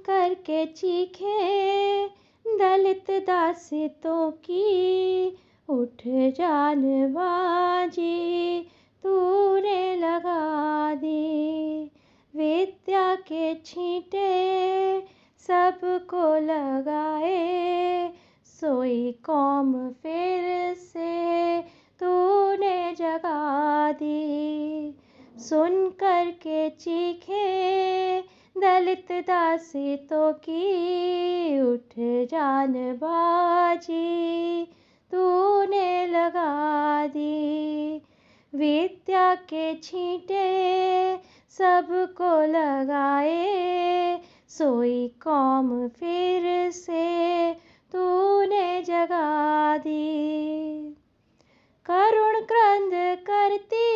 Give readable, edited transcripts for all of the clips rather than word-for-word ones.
कर के चीखे दलित दासियों की, उठ जान बाजी तूने लगा दी। विद्या के छींटे सबको लगाए, सोई कौम फिर से तूने जगा दी। सुन कर के चीखे दलित दासियों की, उठ जान बाजी तूने लगा दी। विद्या के छींटे सबको लगाए, सोई कौम फिर से तूने जगा दी। करुण क्रंद करती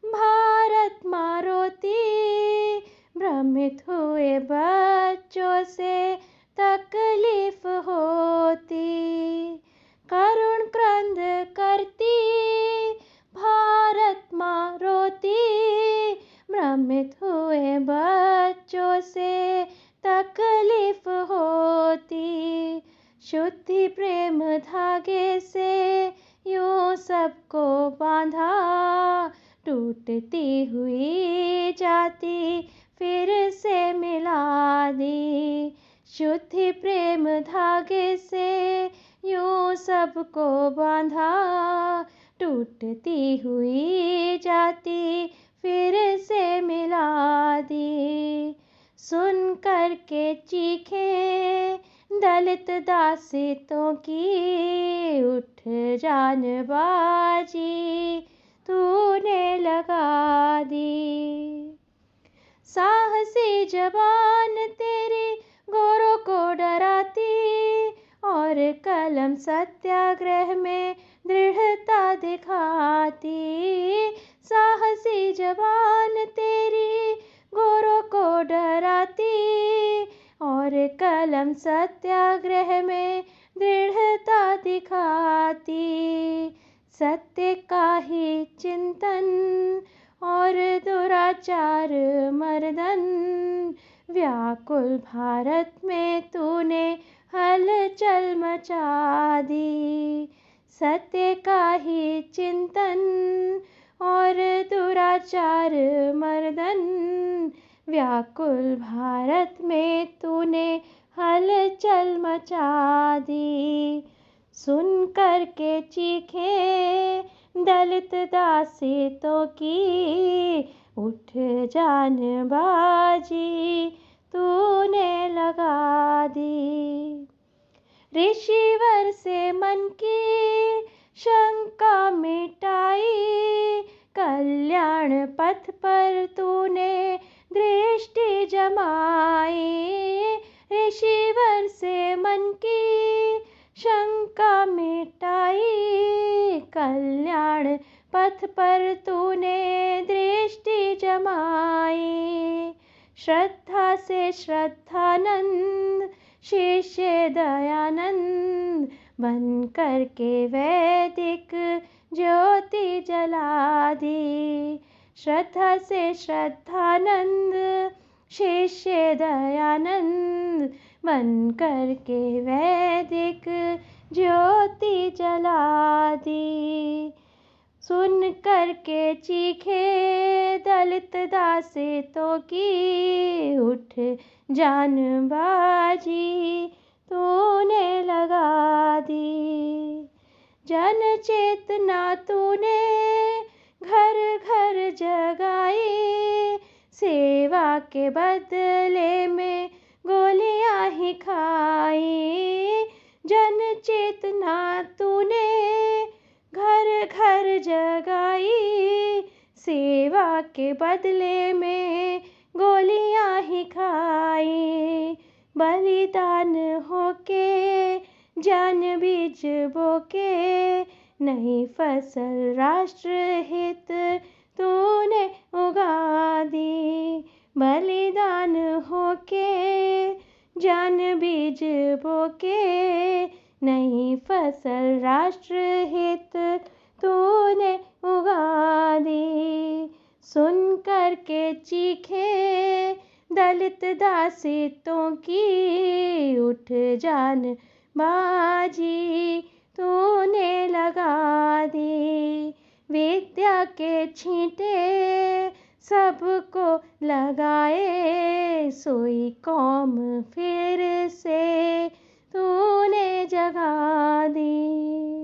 भारत माँ रोती, भ्रमित हुए बच्चों से तकलीफ होती। करुण क्रंद करती भारत माँ रोती, भ्रमित हुए बच्चों से तकलीफ होती। शुद्धि प्रेम धागे से यूं सबको बांधा, टूटती हुई जाती फिर से मिला दी। शुद्धि प्रेम धागे से यूं सबको बांधा, टूटती हुई जाती फिर से मिला दी। सुन कर के चीखे दलित दासियों की, उठ जान बाजी तूने लगा दी। साहसी जवान तेरी गोरों को डराती, और कलम सत्याग्रह में दृढ़ता दिखाती। साहसी जवान तेरी गोरों को डराती, और कलम सत्याग्रह में दृढ़ता दिखाती। सत्य का ही चिंतन और दुराचार मर्दन, व्याकुल भारत में तूने हलचल मचा दी। सत्य का ही चिंतन और दुराचार मर्दन, व्याकुल भारत में तूने हलचल मचा दी। सुन कर के चीखे दलित दासियों की, उठ जान बाजी तूने लगा दी। ऋषिवर से मन की शंका मिटाई, कल्याण पथ पर तूने दृष्टि जमाई। ऋषिवर से मन की शंका मिटाई, कल्याण पथ पर तूने दृष्टि जमाई। श्रद्धा से श्रद्धानंद शिष्य दयानंद, बन कर के वैदिक ज्योति जला दी। श्रद्धा से श्रद्धानंद शिष्य दयानंद, बन कर के वैदिक ज्योति जला दी। सुन कर के चीखे दलित दासियों की, उठ जान बाजी तूने लगा दी। जन चेतना तूने घर घर जगाई, सेवा के बदले में गोलियां ही खाई। जन चेतना तूने घर घर जगाई, सेवा के बदले में गोलियां ही खाई। बलिदान होके जान बीज बोके, नई फसल राष्ट्र हित तूने उगा दी। बलिदान होके जान बीज बोके, नई फसल राष्ट्र हित तूने उगा दी। सुन कर के चीखे दलित दासितों की उठ जान बाजी तूने लगा दी। विद्या के छींटे सबको लगाए, सोई कौम फिर से तूने जगा दी।